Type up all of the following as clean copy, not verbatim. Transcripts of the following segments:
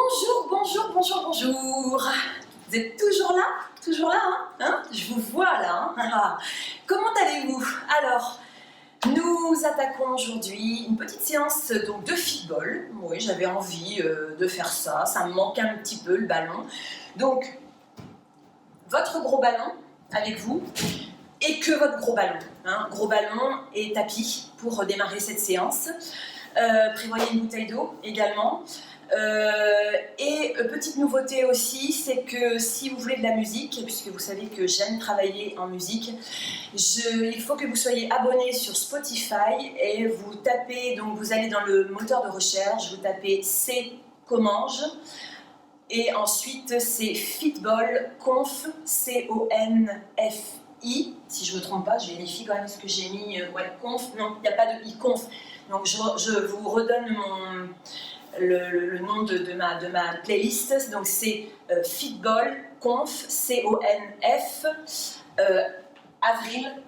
Bonjour, bonjour, bonjour, bonjour. Vous êtes toujours là? Toujours là, hein? Je vous vois là. Hein? Comment allez-vous? Alors, nous attaquons aujourd'hui une petite séance donc, de football. Oui, j'avais envie de faire ça. Ça me manque un petit peu le ballon. Donc, votre gros ballon avec vous et que votre gros ballon. Hein? Gros ballon et tapis pour démarrer cette séance. Prévoyez une bouteille d'eau également. Et petite nouveauté aussi, c'est que si vous voulez de la musique, puisque vous savez que j'aime travailler en musique, il faut que vous soyez abonné sur Spotify et vous tapez, donc vous allez dans le moteur de recherche, vous tapez C Commange et ensuite c'est Fitball Conf, C-O-N-F-I, si je ne me trompe pas, je vérifie quand même ce que j'ai mis, conf, non, il n'y a pas de i, conf, donc je vous redonne le nom de ma playlist, donc c'est Fitball Conf, C-O-N-F, avril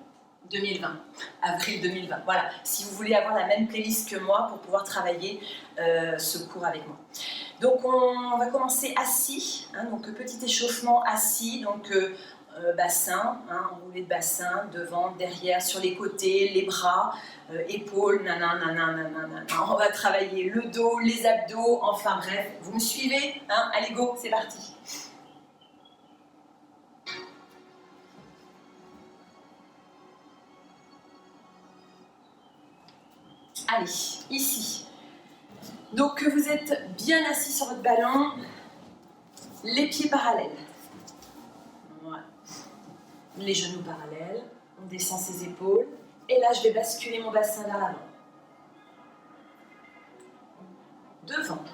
2020. Avril 2020, voilà. Si vous voulez avoir la même playlist que moi pour pouvoir travailler ce cours avec moi. Donc on va commencer assis, hein, donc petit échauffement assis, donc bassin, hein, enroulé de bassin, devant, derrière, sur les côtés, les bras, épaules, on va travailler le dos, les abdos, enfin bref, vous me suivez, hein? Allez go, c'est parti. Allez, ici. Donc vous êtes bien assis sur votre ballon, les pieds parallèles. Voilà. Les genoux parallèles, on descend ses épaules, et là je vais basculer mon bassin vers l'avant. Devant,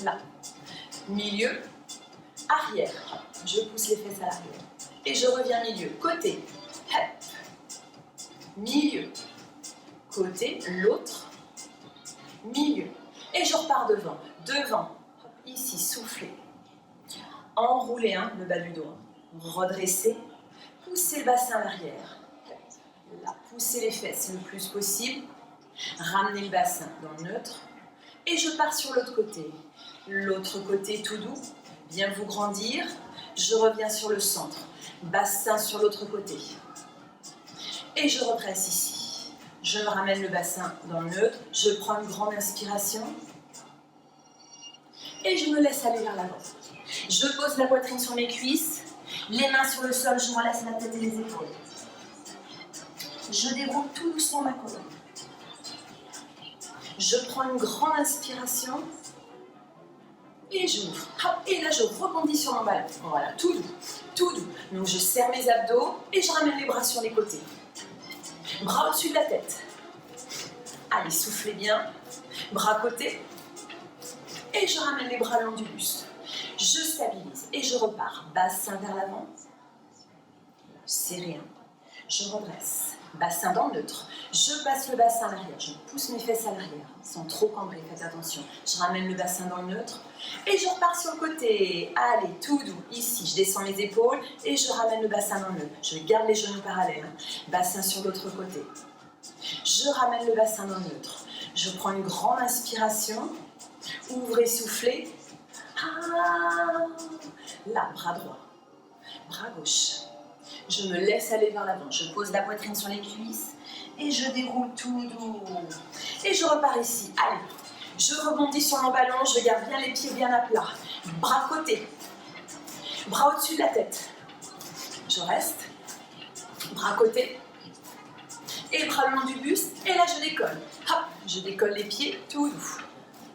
là. Milieu, arrière. Je pousse les fesses à l'arrière. Et je reviens milieu, côté. Milieu. Côté, l'autre. Milieu. Et je repars devant. Ici, soufflez. Enroulez le bas du dos. Redressez. Poussez le bassin à l'arrière. Là, poussez les fesses le plus possible. Ramenez le bassin dans le neutre. Et je pars sur l'autre côté. L'autre côté tout doux. Bien vous grandir. Je reviens sur le centre. Bassin sur l'autre côté. Et je redresse ici. Je ramène le bassin dans le neutre. Je prends une grande inspiration. Et je me laisse aller vers l'avant. Je pose la poitrine sur mes cuisses. Les mains sur le sol, je relâche la tête et les épaules. Je déroule tout doucement ma colonne. Je prends une grande inspiration et j'ouvre. Et là, je rebondis sur mon ballon. Voilà, tout doux, tout doux. Donc, je serre mes abdos et je ramène les bras sur les côtés. Bras au-dessus de la tête. Allez, soufflez bien. Bras côté. Et je ramène les bras le long du buste. Je stabilise et je repars. Bassin vers l'avant. Serré. Je redresse. Bassin dans le neutre. Je passe le bassin à l'arrière. Je pousse mes fesses à l'arrière, sans trop cambrer, faites attention. Je ramène le bassin dans le neutre. Et je repars sur le côté. Allez, tout doux. Ici, je descends mes épaules et je ramène le bassin dans le neutre. Je garde les genoux parallèles. Bassin sur l'autre côté. Je ramène le bassin dans le neutre. Je prends une grande inspiration. Ouvrez, soufflez. Là, bras droit. Bras gauche. Je me laisse aller vers l'avant. Je pose la poitrine sur les cuisses. Et je déroule tout doux. Et je repars ici. Allez. Je rebondis sur mon ballon. Je garde bien les pieds bien à plat. Bras côté. Bras au-dessus de la tête. Je reste. Bras côté. Et bras le long du buste. Et là, je décolle. Hop. Je décolle les pieds tout doux.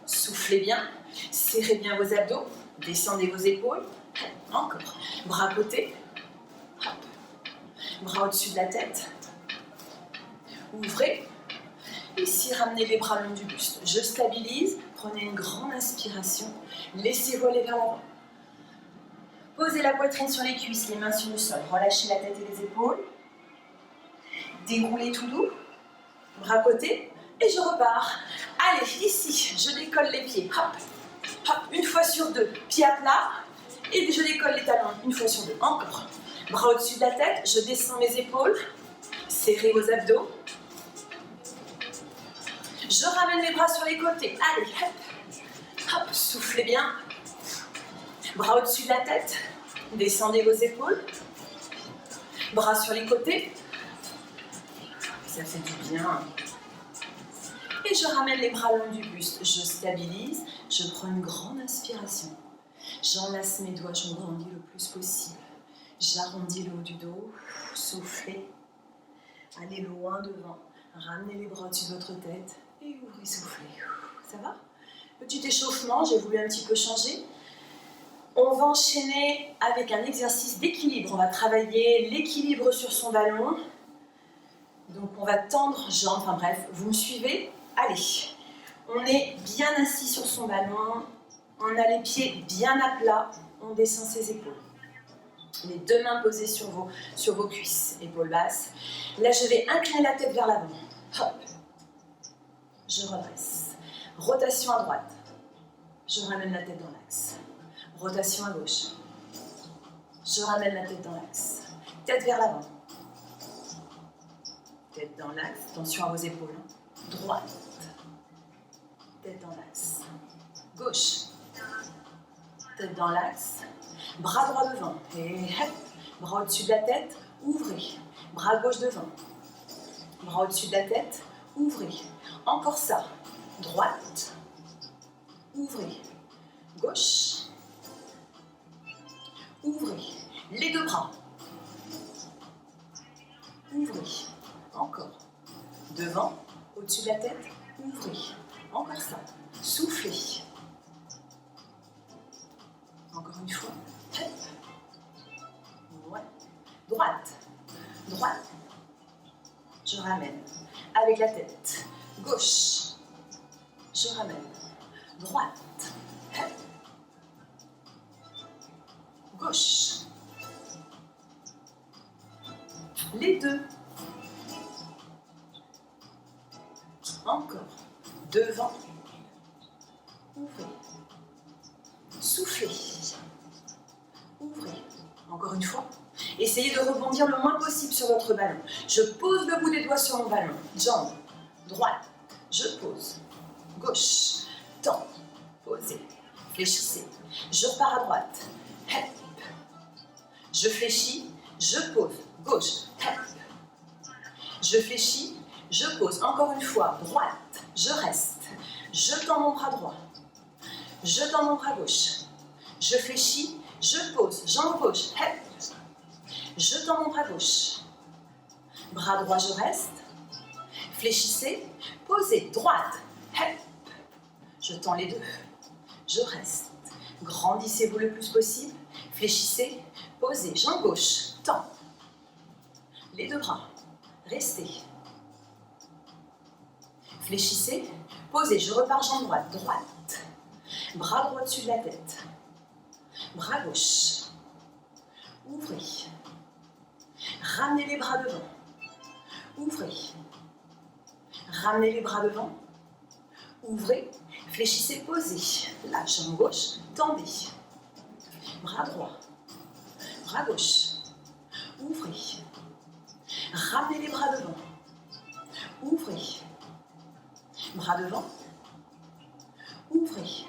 Soufflez bien. Serrez bien vos abdos. Descendez vos épaules. Encore. Bras côté. Hop. Bras au-dessus de la tête. Ouvrez. Ici, ramenez les bras le long du buste. Je stabilise. Prenez une grande inspiration. Laissez-vous aller vers l'avant. Posez la poitrine sur les cuisses, les mains sur le sol. Relâchez la tête et les épaules. Déroulez tout doux. Bras côté. Et je repars. Allez, ici, je décolle les pieds. Hop. Hop. Une fois sur deux. Pieds à plat. Et je décolle les talons. Une fois sur deux. Encore. Bras au-dessus de la tête. Je descends mes épaules. Serrez vos abdos. Je ramène les bras sur les côtés. Allez, hop. Hop. Soufflez bien. Bras au-dessus de la tête. Descendez vos épaules. Bras sur les côtés. Ça fait du bien. Et je ramène les bras le long du buste. Je stabilise. Je prends une grande inspiration. J'enlace mes doigts, je me grandis le plus possible. J'arrondis le haut du dos. Soufflez. Allez loin devant. Ramenez les bras au-dessus de votre tête. Et ouvrez, soufflez. Ça va? Petit échauffement, j'ai voulu un petit peu changer. On va enchaîner avec un exercice d'équilibre. On va travailler l'équilibre sur son ballon. Donc on va tendre jambes, enfin bref, vous me suivez? Allez, on est bien assis sur son ballon, on a les pieds bien à plat, on descend ses épaules. Les deux mains posées sur vos cuisses, épaules basses. Là je vais incliner la tête vers l'avant. Hop, je redresse. Rotation à droite, je ramène la tête dans l'axe. Rotation à gauche, je ramène la tête dans l'axe. Tête vers l'avant. Tête dans l'axe, attention à vos épaules. Droite, tête dans l'axe. Gauche, tête dans l'axe. Bras droit devant. Et hop, bras au-dessus de la tête, ouvrez. Bras gauche devant. Bras au-dessus de la tête, ouvrez. Encore ça. Droite, ouvrez. Gauche, ouvrez. Les deux bras. Ouvrez. Encore. Devant, au-dessus de la tête, ouvrez. Encore ça. Soufflez. Encore une fois. Hop. Ouais. Droite. Droite. Je ramène. Avec la tête. Gauche. Je ramène. Droite. Hop. Gauche. Les deux. Encore. Devant. Ouvrez. Soufflez. Ouvrez. Encore une fois. Essayez de rebondir le moins possible sur votre ballon. Je pose le bout des doigts sur mon ballon. Jambe. Droite. Je pose. Gauche. Tends. Posez. Fléchissez. Je repars à droite. Hop. Je fléchis. Je pose. Gauche. Hop. Je fléchis. Je pose, encore une fois, droite, je reste, je tends mon bras droit, je tends mon bras gauche, je fléchis, je pose, jambe gauche, hop, je tends mon bras gauche, bras droit, je reste, fléchissez, posez, droite, hop, je tends les deux, je reste, grandissez-vous le plus possible, fléchissez, posez, jambe gauche, tends, les deux bras, restez. Fléchissez, posez, je repars jambe droite, droite, bras droit au-dessus de la tête, bras gauche, ouvrez, ramenez les bras devant, ouvrez, ramenez les bras devant, ouvrez, fléchissez, posez, là, jambe gauche, tendez, bras droit, bras gauche, ouvrez, ramenez les bras devant, ouvrez, bras devant, ouvrez,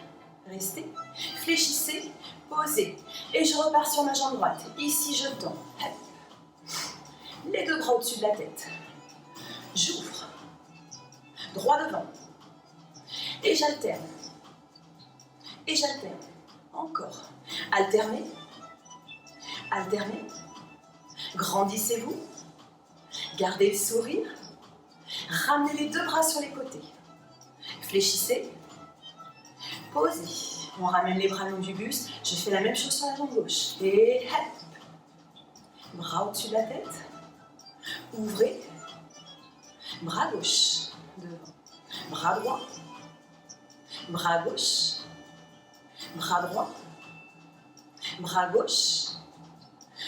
restez, fléchissez, posez, et je repars sur ma jambe droite. Ici, je tends. Les deux bras au-dessus de la tête. J'ouvre. Droit devant. Et j'alterne. Et j'alterne. Encore. Alternez. Alternez. Grandissez-vous. Gardez le sourire. Ramenez les deux bras sur les côtés. Fléchissez, posez, on ramène les bras le long du buste, je fais la même chose sur la jambe gauche, et hop, bras au-dessus de la tête, ouvrez, bras gauche, devant, bras droit, bras gauche, bras droit, bras gauche,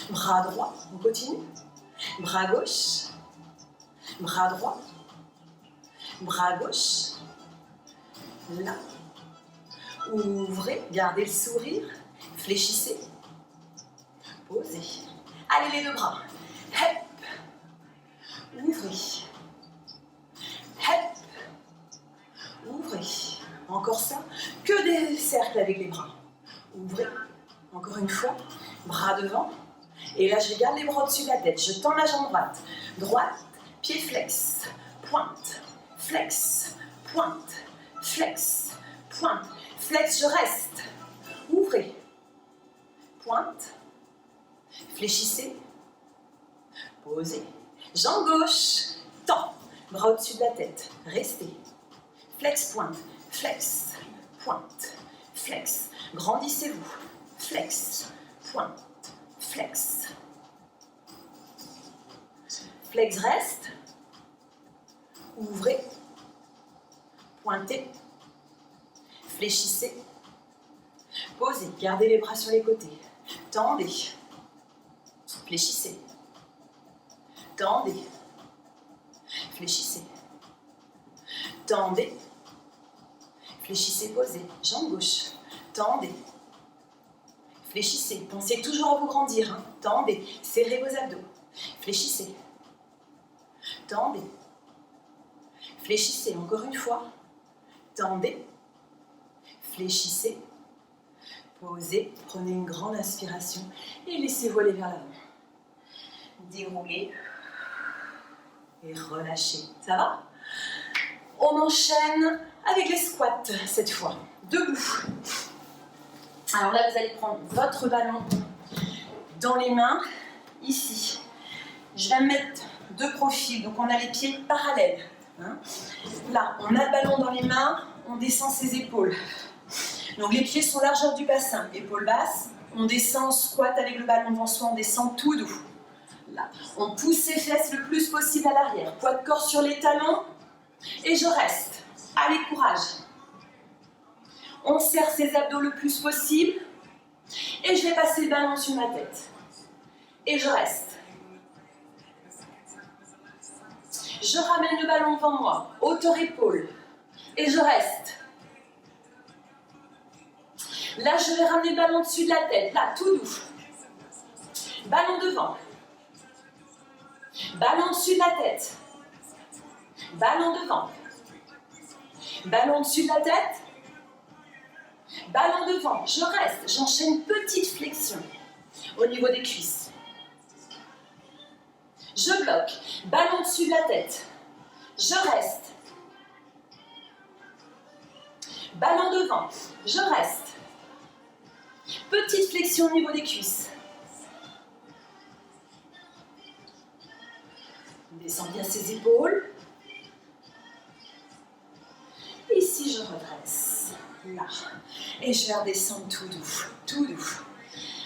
bras droit, on continue, bras gauche, bras droit, bras gauche, là, ouvrez, gardez le sourire, fléchissez, posez, allez les deux bras, hop, ouvrez, hop, ouvrez, encore ça, que des cercle avec les bras. Ouvrez. Encore une fois. Bras devant. Et là, je garde les bras au-dessus de la tête. Je tends la jambe droite. Droite, pied flex. Pointe. Flex. Pointe. Flex. Pointe. Flex, je reste. Ouvrez. Pointe. Fléchissez. Posez. Jambe gauche. Tend. Bras au-dessus de la tête. Restez. Flex, pointe. Flex. Pointe. Flex. Grandissez-vous. Flex. Pointe. Flex. Flex, reste. Ouvrez. Pointez. Fléchissez. Posez. Gardez les bras sur les côtés. Tendez. Fléchissez. Tendez. Fléchissez. Tendez. Fléchissez, posez. Jambe gauche. Tendez. Fléchissez. Pensez toujours à vous grandir. Hein. Tendez. Serrez vos abdos. Fléchissez. Tendez. Fléchissez. Encore une fois. Tendez. Fléchissez. Posez. Prenez une grande inspiration et laissez-vous aller vers l'avant. Déroulez. Et relâchez. Ça va? On enchaîne avec les squats cette fois. Debout. Alors là, vous allez prendre votre ballon dans les mains, ici. Je vais me mettre de profil, donc on a les pieds parallèles. Hein. Là, on a le ballon dans les mains, on descend ses épaules. Donc les pieds sont largeur du bassin, épaules basses. On descend en squat avec le ballon devant soi, on descend tout doux. Là, on pousse ses fesses le plus possible à l'arrière. Poids de corps sur les talons. Et je reste. Allez, courage. On serre ses abdos le plus possible. Et je vais passer le ballon sur ma tête. Et je reste. Je ramène le ballon devant moi. Hauteur épaule. Et je reste. Là, je vais ramener le ballon dessus de la tête. Là, tout doux. Ballon devant. Ballon dessus de la tête. Ballon devant. Ballon dessus de la tête. Ballon devant. Je reste. J'enchaîne petite flexion au niveau des cuisses. Je bloque. Ballon dessus de la tête. Je reste. Ballon devant. Je reste. Petite flexion au niveau des cuisses. On descend bien ses épaules. Ici, je redresse. Là. Et je vais redescendre tout doux. Tout doux.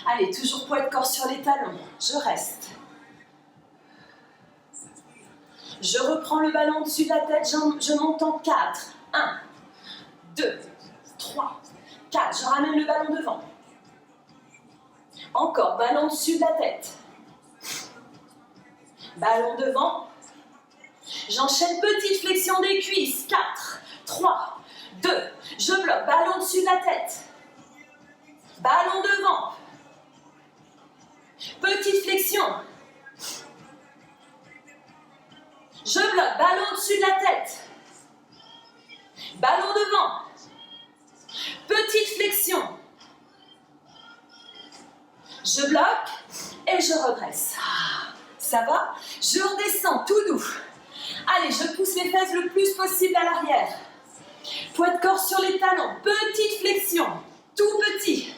Allez, toujours poids de corps sur les talons. Je reste. Je reprends le ballon au-dessus de la tête. Je monte en 4. 1, 2, 3, 4. Je ramène le ballon devant. Encore, ballon au-dessus de la tête. Ballon devant. J'enchaîne petite flexion des cuisses. 4, 3, 2. Je bloque. Ballon au-dessus de la tête. Ballon devant. Petite flexion. Je bloque. Ballon au-dessus de la tête. Ballon devant. Petite flexion. Je bloque et je redresse. Ça va? Je redescends tout doux. Allez, je pousse les fesses le plus possible à l'arrière. Poids de corps sur les talons. Petite flexion. Tout petit.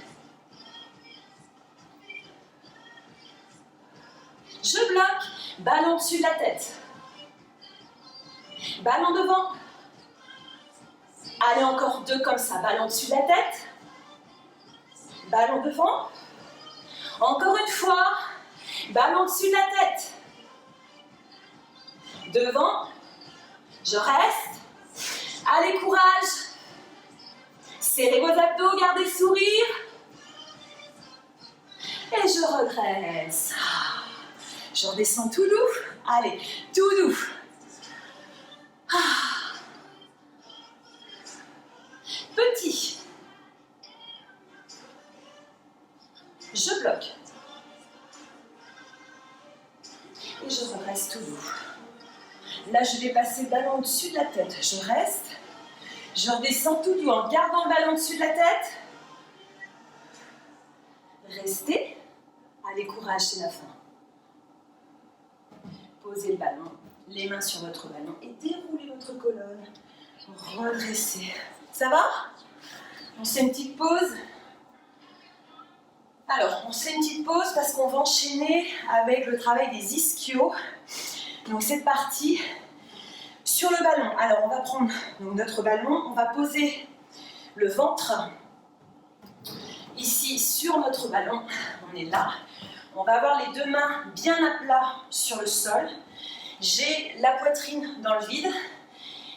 Je bloque. Ballon dessus de la tête. Ballon devant. Allez, encore 2 comme ça. Ballon dessus de la tête. Ballon devant. Encore une fois. Ballon dessus de la tête. Devant. Je reste. Allez, courage. Serrez vos abdos, gardez le sourire. Et je redresse. Je redescends tout doux. Allez, tout doux. Petit. Je bloque. Et je redresse tout doux. Là, je vais passer le ballon au-dessus de la tête. Je reste. Je redescends tout doux en gardant le ballon au-dessus de la tête. Restez. Allez, courage, c'est la fin. Posez le ballon, les mains sur votre ballon et déroulez votre colonne. Redressez. Ça va? On se fait une petite pause. Alors, on se fait une petite pause parce qu'on va enchaîner avec le travail des ischios. Donc, cette partie sur le ballon. Alors, on va prendre notre ballon, on va poser le ventre ici sur notre ballon. On est là. On va avoir les deux mains bien à plat sur le sol. J'ai la poitrine dans le vide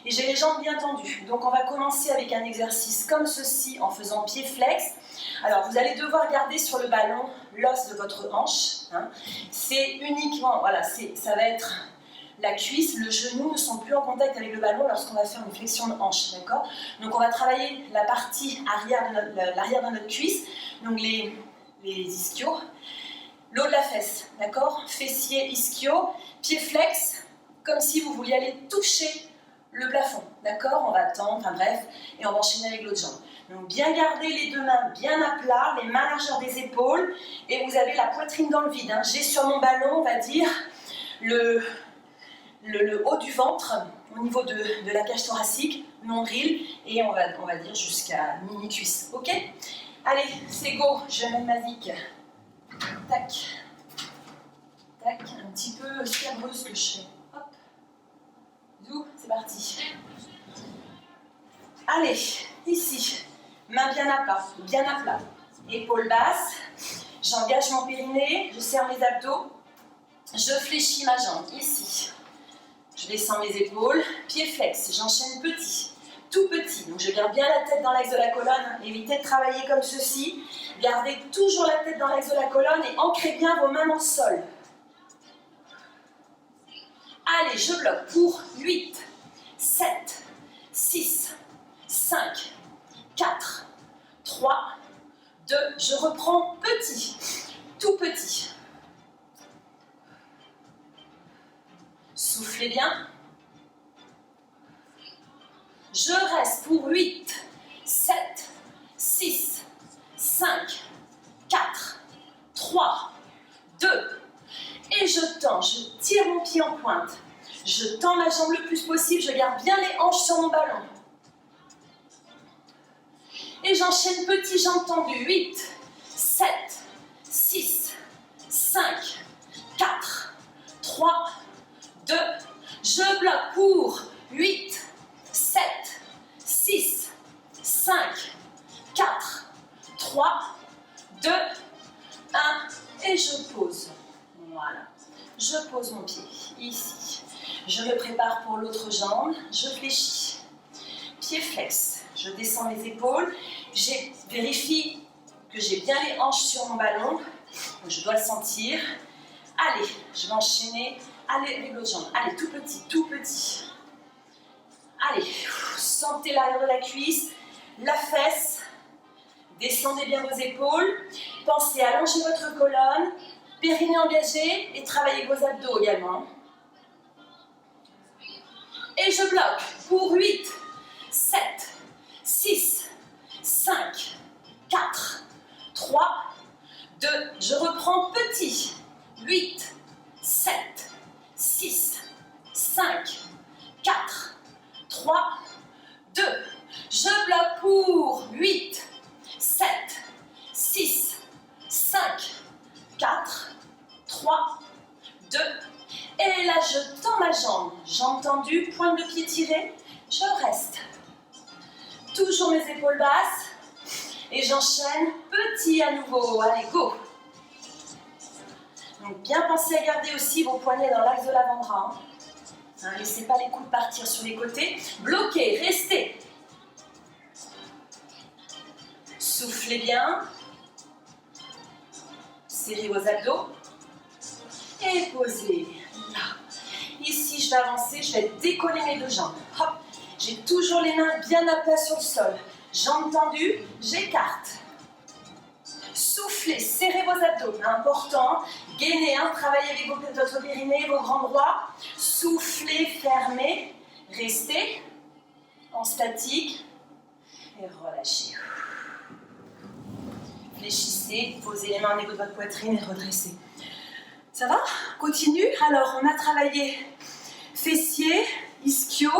et j'ai les jambes bien tendues. Donc, on va commencer avec un exercice comme ceci en faisant pied flex. Alors, vous allez devoir garder sur le ballon l'os de votre hanche. Hein. C'est uniquement, voilà, ça va être la cuisse, le genou ne sont plus en contact avec le ballon lorsqu'on va faire une flexion de hanche, d'accord? Donc, on va travailler la partie arrière de l'arrière de notre cuisse, donc les ischios, l'eau de la fesse, d'accord? Fessier, ischio, pied flex, comme si vous vouliez aller toucher le plafond, d'accord? On va tendre, enfin bref, et on va enchaîner avec l'autre jambe. Donc bien garder les deux mains bien à plat, les mains à largeur des épaules, et vous avez la poitrine dans le vide. Hein. J'ai sur mon ballon, on va dire, le haut du ventre, au niveau de la cage thoracique, nombril, et on va dire jusqu'à mini-cuisse, ok? Allez, c'est go, je vais mettre ma zik. Tac, tac, un petit peu scabreuse que je fais. Hop, zou, c'est parti. Allez, ici. Main bien à plat, épaules basses, j'engage mon périnée, je serre mes abdos, je fléchis ma jambe, ici. Je descends mes épaules, pied flex, j'enchaîne petit, tout petit. Donc je garde bien la tête dans l'axe de la colonne, évitez de travailler comme ceci. Gardez toujours la tête dans l'axe de la colonne et ancrez bien vos mains dans le sol. Allez, je bloque pour 8, 7, 6, 5, 4, 3, 2, je reprends petit, tout petit. Soufflez bien. Je reste pour 8, 7, 6, 5, 4, 3, 2, et je tends, je tire mon pied en pointe. Je tends ma jambe le plus possible, je garde bien les hanches sur mon ballon. Et j'enchaîne petit, jambes tendues. 8, 7, 6, 5, 4, 3, 2. Je bloque pour 8, 7, 6, 5, 4, 3, 2, 1. Et je pose. Voilà. Je pose mon pied ici. Je me prépare pour l'autre jambe. Je fléchis. Pied flex. Je descends les épaules, je vérifie que j'ai bien les hanches sur mon ballon, je dois le sentir. Allez, je vais enchaîner, allez avec l'autre jambe, allez tout petit, tout petit. Allez, sentez l'arrière de la cuisse, la fesse, descendez bien vos épaules, pensez à allonger votre colonne, périnée engagé et travaillez vos abdos également. Et je bloque pour 8, 7, 6, 5, 4, 3, 2, je reprends petit, 8, 7, 6, 5, 4, 3, 2, je bloque pour 8, 7, 6, 5, 4, 3, 2, et là je tends ma jambe, jambe tendue, pointe de pied tirée, je reste. Toujours mes épaules basses. Et j'enchaîne petit à nouveau. Allez, go. Donc bien pensez à garder aussi vos poignets dans l'axe de l'avant-bras. Hein, laissez pas les coudes partir sur les côtés. Bloquez, restez. Soufflez bien. Serrez vos abdos. Et posez. Là. Ici, je vais avancer, je vais décoller mes deux jambes. Hop. J'ai toujours les mains bien à plat sur le sol. Jambes tendues, j'écarte. Soufflez, serrez vos abdos. Important. Gainez, hein, travaillez avec votre périnée, vos grands droits. Soufflez, fermez. Restez. statique et relâchez. Fléchissez, posez les mains au niveau de votre poitrine et redressez. Ça va? Continue. Alors, on a travaillé fessiers, ischio.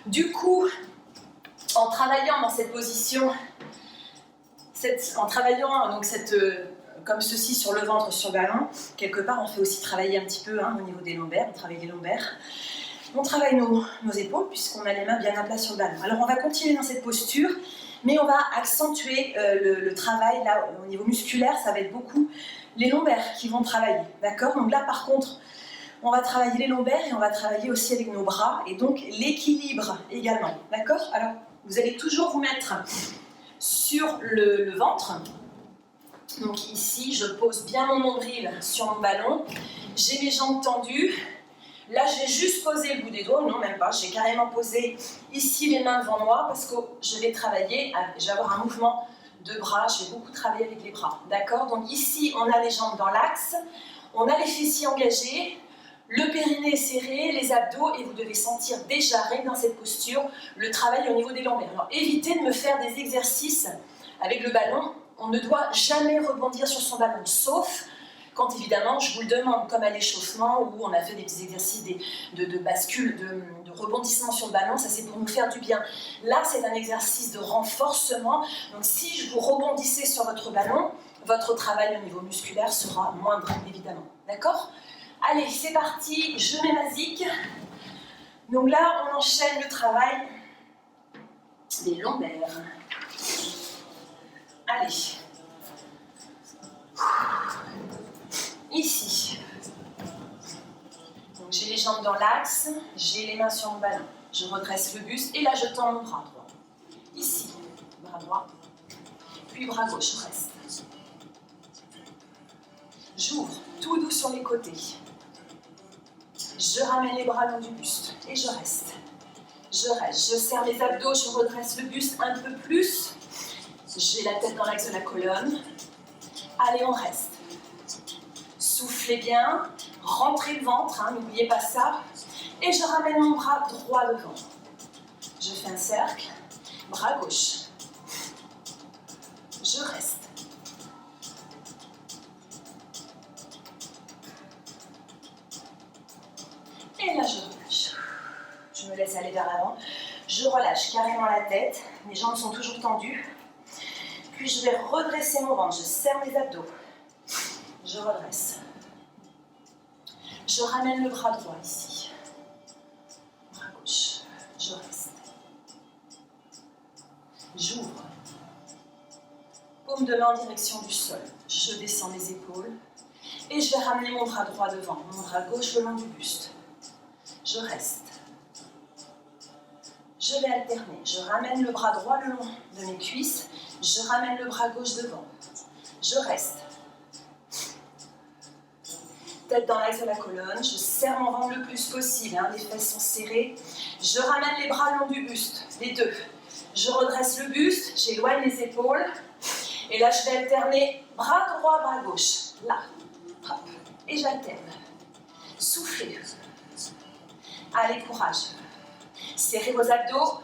Du coup, en travaillant dans cette position, en travaillant donc comme ceci sur le ventre, sur le ballon, quelque part, on fait aussi travailler un petit peu au niveau des lombaires. On travaille les lombaires. On travaille nos épaules puisqu'on a les mains bien à plat sur le ballon. Alors, on va continuer dans cette posture. Mais on va accentuer le travail, là, au niveau musculaire, ça va être beaucoup les lombaires qui vont travailler, d'accord? Donc là, par contre, on va travailler les lombaires et on va travailler aussi avec nos bras, et donc l'équilibre également, d'accord? Alors, vous allez toujours vous mettre sur le ventre. Donc ici, je pose bien mon nombril sur mon ballon, j'ai mes jambes tendues. Là, j'ai juste posé le bout des doigts, non, même pas. J'ai carrément posé ici les mains devant moi parce que je vais travailler, je vais avoir un mouvement de bras, je vais beaucoup travailler avec les bras, d'accord? Donc ici, on a les jambes dans l'axe, on a les fessiers engagés, le périnée serré, les abdos, et vous devez sentir déjà, rien que dans cette posture, le travail au niveau des lombaires. Alors, évitez de me faire des exercices avec le ballon. On ne doit jamais rebondir sur son ballon, sauf quand évidemment je vous le demande, comme à l'échauffement où on a fait des petits exercices de bascule, de rebondissement sur le ballon, ça c'est pour nous faire du bien. Là c'est un exercice de renforcement, donc si je vous rebondissez sur votre ballon, votre travail au niveau musculaire sera moindre évidemment, d'accord? Allez, c'est parti, je mets ma zik. Donc là on enchaîne le travail des lombaires. Allez. Ici, donc j'ai les jambes dans l'axe, j'ai les mains sur mon ballon, je redresse le buste et là je tends mon bras droit. Ici, bras droit, puis bras gauche, je reste. J'ouvre tout doux sur les côtés. Je ramène les bras long du buste et je reste. Je reste, je serre les abdos, je redresse le buste un peu plus. J'ai la tête dans l'axe de la colonne. Allez, on reste. Soufflez bien, rentrez le ventre, n'oubliez pas ça. Et je ramène mon bras droit devant. Je fais un cercle, bras gauche. Je reste. Et là, je relâche. Je me laisse aller vers l'avant. Je relâche carrément la tête. Mes jambes sont toujours tendues. Puis je vais redresser mon ventre. Je serre mes abdos. Je redresse. Je ramène le bras droit ici. Bras gauche. Je reste. J'ouvre. Paume de main en direction du sol. Je descends mes épaules. Et je vais ramener mon bras droit devant. Mon bras gauche le long du buste. Je reste. Je vais alterner. Je ramène le bras droit le long de mes cuisses. Je ramène le bras gauche devant. Je reste. Tête dans l'axe de la colonne. Je serre mon ventre le plus possible. Les fesses sont serrées. Je ramène les bras le long du buste. Les deux. Je redresse le buste. J'éloigne les épaules. Et là, je vais alterner bras droit, bras gauche. Là. Hop. Et j'alterne. Soufflez. Allez, courage. Serrez vos abdos.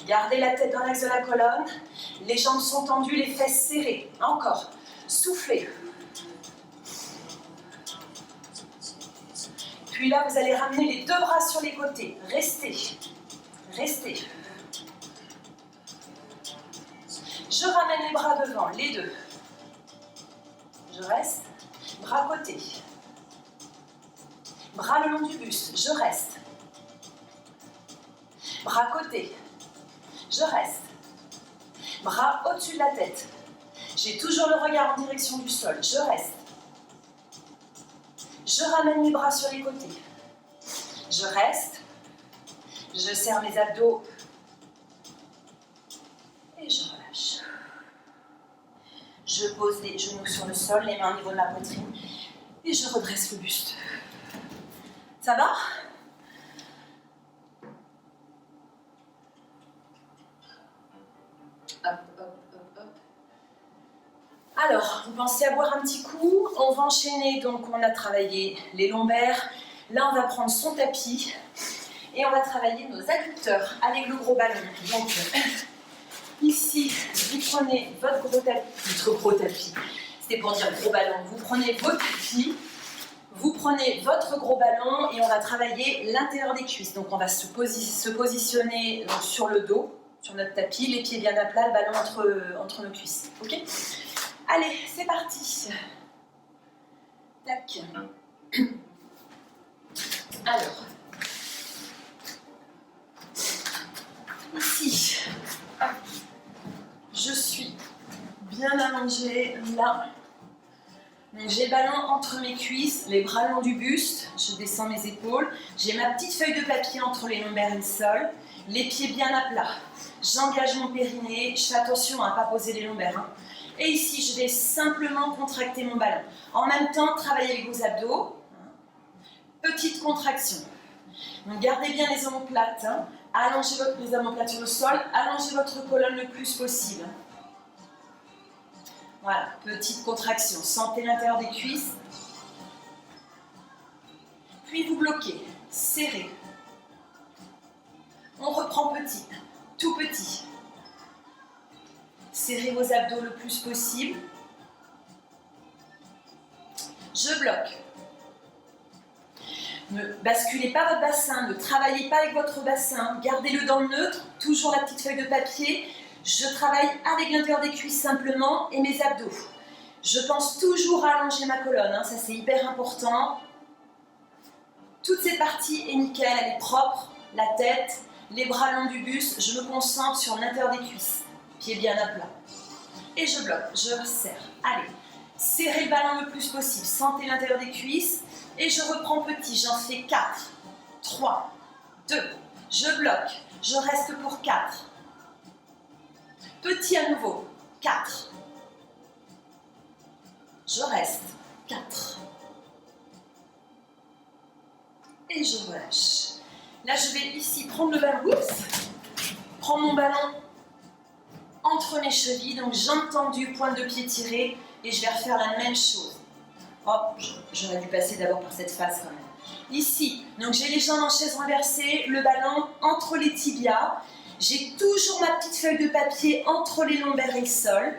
Gardez la tête dans l'axe de la colonne. Les jambes sont tendues, les fesses serrées. Encore. Soufflez. Puis là, vous allez ramener les deux bras sur les côtés. Restez. Restez. Je ramène les bras devant, les deux. Je reste. Bras côté. Bras le long du buste. Je reste. Bras côté. Je reste. Bras au-dessus de la tête. J'ai toujours le regard en direction du sol. Je reste. Je ramène mes bras sur les côtés. Je reste. Je serre mes abdos. Et je relâche. Je pose les genoux sur le sol, les mains au niveau de ma poitrine. Et je redresse le buste. Ça va ? Hop, hop, hop, hop. Alors, vous pensez à boire un petit coup. On va enchaîner, donc on a travaillé les lombaires. Là, on va prendre son tapis. Et on va travailler nos adducteurs avec le gros ballon. Donc, ici, vous prenez votre gros tapis. C'était pour dire gros ballon. Vous prenez vos tapis, vous prenez votre gros ballon et on va travailler l'intérieur des cuisses. Donc, on va se positionner donc, sur le dos, sur notre tapis, les pieds bien à plat, le ballon entre nos cuisses. Ok? Allez, c'est parti. Tac. Alors, ici, je suis bien allongée, là. Donc j'ai le ballon entre mes cuisses, les bras longs du buste, je descends mes épaules. J'ai ma petite feuille de papier entre les lombaires et le sol, les pieds bien à plat. J'engage mon périnée, je fais attention à ne pas poser les lombaires. Hein. Et ici, je vais simplement contracter mon ballon. En même temps, travaillez avec vos abdos. Petite contraction. Donc gardez bien les omoplates. Hein. Allongez les omoplates sur le sol. Allongez votre colonne le plus possible. Voilà, petite contraction. Sentez l'intérieur des cuisses. Puis vous bloquez. Serrez. On reprend petit. Tout petit. Serrez vos abdos le plus possible. Je bloque. Ne basculez pas votre bassin, ne travaillez pas avec votre bassin, gardez-le dans le neutre, toujours la petite feuille de papier. Je travaille avec l'intérieur des cuisses simplement et mes abdos. Je pense toujours à allonger ma colonne, hein, ça c'est hyper important. Toute cette partie est nickel, elle est propre, la tête, les bras longs du buste, je me concentre sur l'intérieur des cuisses, pieds bien à plat. Et je bloque, je resserre. Allez, serrez le ballon le plus possible, sentez l'intérieur des cuisses. Et je reprends petit, j'en fais 4, 3, 2, je bloque, je reste pour 4. Petit à nouveau, 4. Je reste, 4. Et je relâche. Là, je vais ici prendre le ballon, prendre mon ballon entre mes chevilles, donc jambes tendues, pointe de pied tirée, et je vais refaire la même chose. Oh, j'aurais dû passer d'abord par cette phase quand même. Ici, donc j'ai les jambes en chaise renversée, le ballon entre les tibias. J'ai toujours ma petite feuille de papier entre les lombaires et le sol.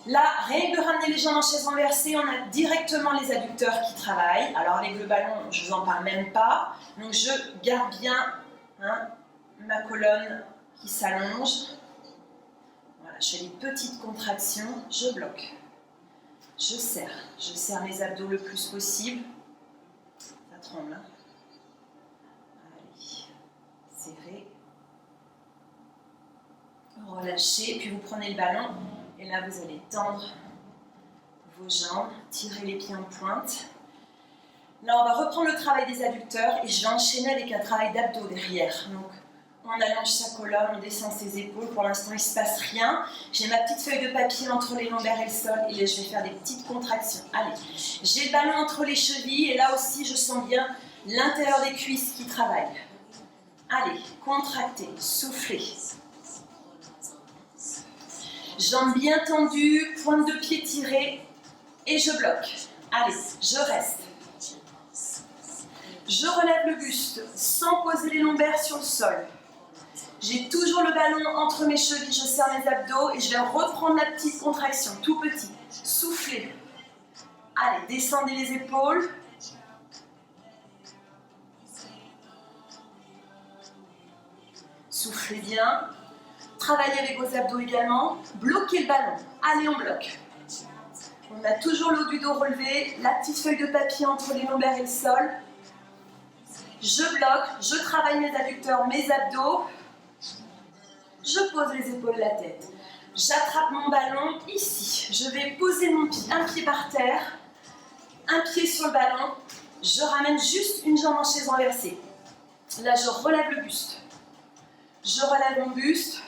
Là, rien que de ramener les jambes en chaise renversée, on a directement les adducteurs qui travaillent. Alors avec le ballon, je ne vous en parle même pas. Donc je garde bien hein, ma colonne qui s'allonge. Voilà, je fais des petites contractions, je bloque. Je serre mes abdos le plus possible. Ça tremble. Hein. Allez, serrez. Relâchez, puis vous prenez le ballon et là vous allez tendre vos jambes, tirer les pieds en pointe. Là on va reprendre le travail des adducteurs et je vais enchaîner avec un travail d'abdos derrière. Donc on allonge sa colonne, on descend ses épaules. Pour l'instant, il ne se passe rien. J'ai ma petite feuille de papier entre les lombaires et le sol. Et là, je vais faire des petites contractions. Allez, j'ai le ballon entre les chevilles. Et là aussi, je sens bien l'intérieur des cuisses qui travaille. Allez, contractez, soufflez. Jambes bien tendues, pointe de pied tirée. Et je bloque. Allez, je reste. Je relève le buste sans poser les lombaires sur le sol. J'ai toujours le ballon entre mes chevilles, je serre mes abdos et je vais reprendre la petite contraction, tout petit. Soufflez. Allez, descendez les épaules. Soufflez bien. Travaillez avec vos abdos également. Bloquez le ballon. Allez, on bloque. On a toujours le haut du dos relevé, la petite feuille de papier entre les lombaires et le sol. Je bloque, je travaille mes adducteurs, mes abdos. Je pose les épaules, la tête. J'attrape mon ballon ici. Je vais poser un pied par terre, un pied sur le ballon. Je ramène juste une jambe en chaise renversée. Là, je relève le buste. Je relève mon buste.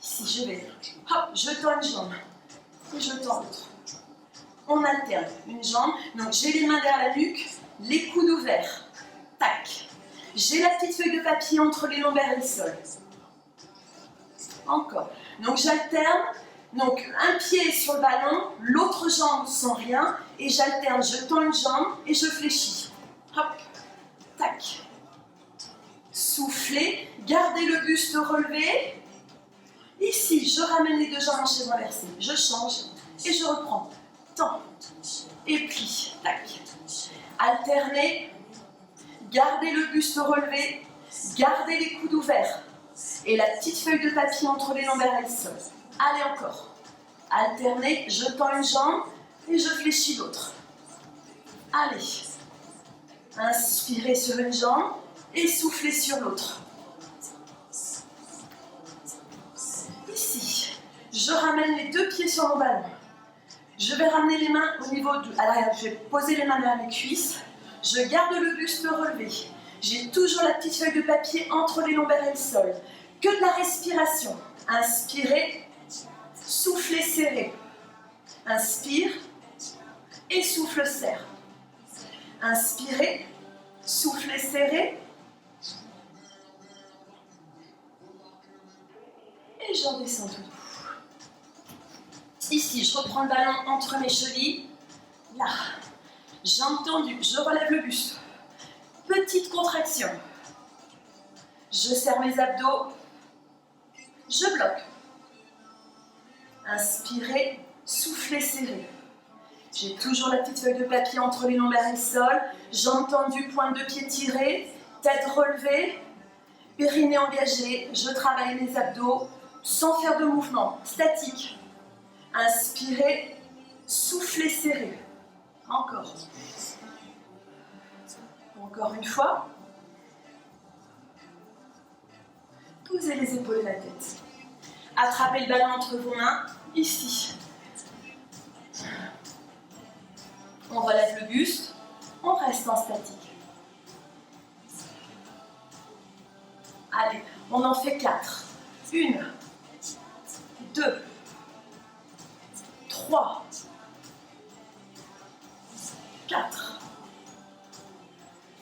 Ici, je vais. Hop, je tends une jambe. Et je tends l'autre. On alterne une jambe. Donc, j'ai les mains derrière la nuque, les coudes ouverts. Tac. J'ai la petite feuille de papier entre les lombaires et le sol. Encore. Donc j'alterne. Donc un pied sur le ballon, l'autre jambe sans rien. Et j'alterne. Je tends une jambe et je fléchis. Hop. Tac. soufflez, gardez le buste relevé. Ici, je ramène les deux jambes en chaise inversée, je change et je reprends. Tends et plie, tac. Alternez, gardez le buste relevé, gardez les coudes ouverts et la petite feuille de papier entre les lombaires et le sol. Allez encore. Alternez, je tends une jambe et je fléchis l'autre. Allez. Inspirez sur une jambe et soufflez sur l'autre. Ici, je ramène les deux pieds sur mon ballon. Je vais ramener les mains au niveau de... À l'arrière, je vais poser les mains derrière mes cuisses. Je garde le buste relevé. J'ai toujours la petite feuille de papier entre les lombaires et le sol. Que de la respiration. Inspirez, soufflez, serrez. Inspire et souffle, serre. Inspirez, soufflez, serrez. Et je redescends tout doux. Ici, je reprends le ballon entre mes chevilles. Là, jambes tendues, je relève le buste. Petite contraction. Je serre mes abdos. Je bloque. Inspirez, soufflez, serrez. J'ai toujours la petite feuille de papier entre les lombaires et le sol. Jambes tendues, pointe de pied tirée. Tête relevée. Périnée engagé. Je travaille mes abdos sans faire de mouvement. Statique. Inspirez, soufflez, serrez. Encore. Encore une fois. Posez les épaules et la tête. Attrapez le ballon entre vos mains, ici. On relève le buste, on reste en statique. Allez, on en fait 4. 1, 2, 3, 4.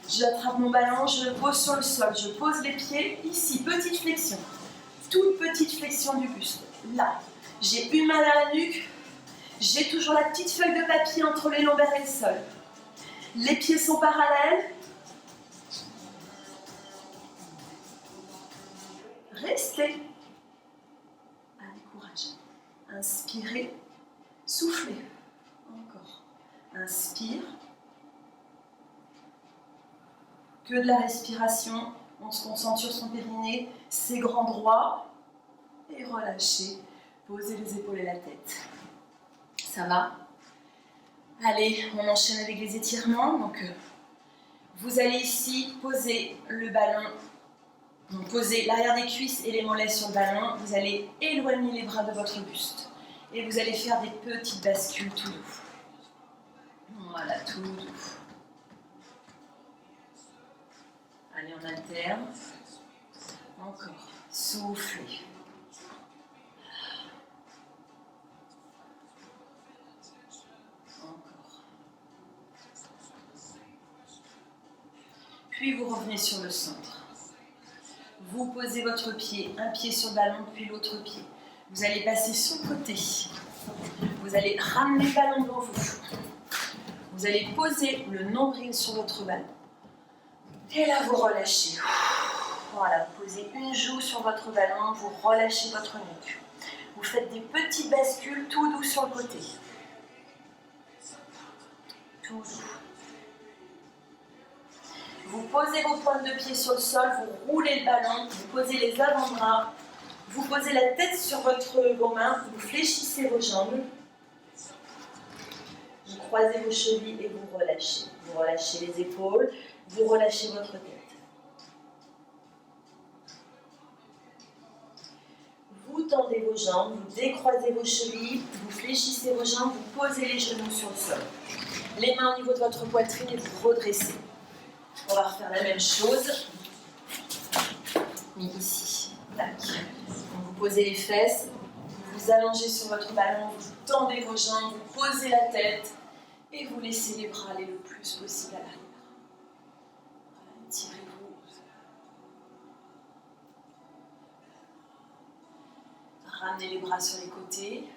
J'attrape mon ballon, je le pose sur le sol, je pose les pieds, ici, petite flexion. Toute petite flexion du buste. Là, j'ai une main à la nuque, j'ai toujours la petite feuille de papier entre les lombaires et le sol. Les pieds sont parallèles. Restez. Allez, courage. Inspirez, soufflez. Encore. Inspire. Que de la respiration. On se concentre sur son périnée, ses grands droits. Et relâchez. Posez les épaules et la tête. Ça va? Allez, on enchaîne avec les étirements. Donc, vous allez ici poser le ballon. Donc, posez l'arrière des cuisses et les mollets sur le ballon. Vous allez éloigner les bras de votre buste. Et vous allez faire des petites bascules tout doux. Voilà, tout doux. Allez, on alterne. Encore. Soufflez. Encore. Puis vous revenez sur le centre. Vous posez votre pied, un pied sur le ballon, puis l'autre pied. Vous allez passer sur le côté. Vous allez ramener le ballon devant vous. Vous allez poser le nombril sur votre ballon. Et là, vous relâchez. Voilà, vous posez une joue sur votre ballon, vous relâchez votre nuque. Vous faites des petites bascules tout doux sur le côté. Tout doux. Vous posez vos pointes de pied sur le sol, vous roulez le ballon, vous posez les avant-bras, vous posez la tête sur vos mains, vous fléchissez vos jambes. Vous croisez vos chevilles et vous relâchez. Vous relâchez les épaules, vous relâchez votre tête. Vous tendez vos jambes, vous décroisez vos chevilles, vous fléchissez vos jambes, vous posez les genoux sur le sol. Les mains au niveau de votre poitrine et vous redressez. On va refaire la même chose, mais ici. Tac. Donc vous posez les fesses, vous vous allongez sur votre ballon, vous tendez vos jambes, vous posez la tête et vous laissez les bras aller le plus possible à l'arrière. Étirez-vous. Ramenez les bras sur les côtés.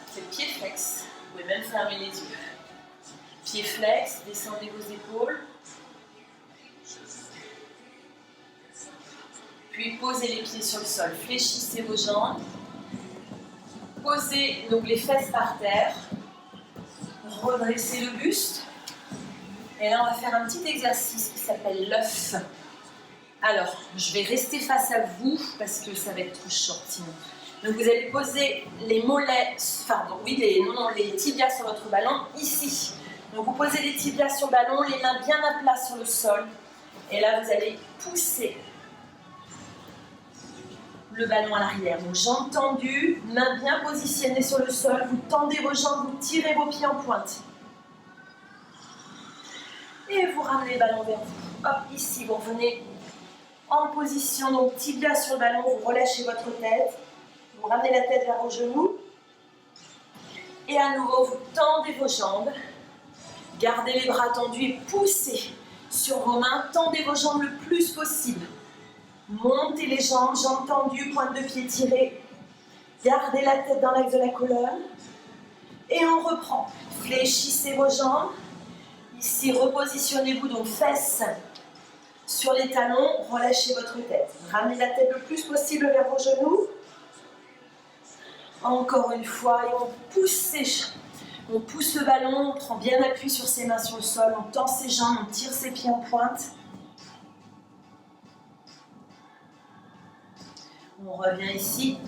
Faites pied flex. Vous pouvez même fermer les yeux. Pied flex, descendez vos épaules. Puis posez les pieds sur le sol, fléchissez vos jambes. Posez donc les fesses par terre. Redressez le buste. Et là, on va faire un petit exercice qui s'appelle l'œuf. Alors, je vais rester face à vous parce que ça va être trop short sinon. Donc, vous allez poser les mollets, les tibias sur votre ballon, ici. Donc, vous posez les tibias sur le ballon, les mains bien à plat sur le sol. Et là, vous allez pousser le ballon à l'arrière. Donc, jambes tendues, mains bien positionnées sur le sol. Vous tendez vos jambes, vous tirez vos pieds en pointe. Et vous ramenez le ballon vers vous. Hop, ici, vous revenez en position, donc tibia sur le ballon, vous relâchez votre tête. Vous ramenez la tête vers vos genoux. Et à nouveau, vous tendez vos jambes. Gardez les bras tendus et poussez sur vos mains. Tendez vos jambes le plus possible. Montez les jambes, jambes tendues, pointe de pied tirée. Gardez la tête dans l'axe de la colonne. Et on reprend. Fléchissez vos jambes. Ici, repositionnez-vous, donc fesses sur les talons. Relâchez votre tête. Ramenez la tête le plus possible vers vos genoux. Encore une fois, et on pousse le ballon, on prend bien appui sur ses mains sur le sol, on tend ses jambes, on tire ses pieds en pointe. On revient ici,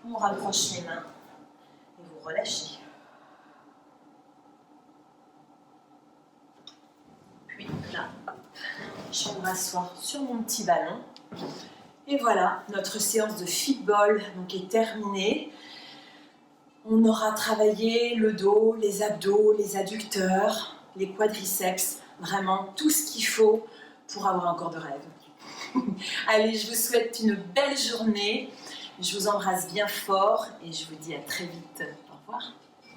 on rapproche les mains et vous relâchez. Puis là, je vais m'asseoir sur mon petit ballon. Et voilà, notre séance de football donc est terminée. On aura travaillé le dos, les abdos, les adducteurs, les quadriceps, vraiment tout ce qu'il faut pour avoir un corps de rêve. Allez, je vous souhaite une belle journée, je vous embrasse bien fort et je vous dis à très vite. Au revoir.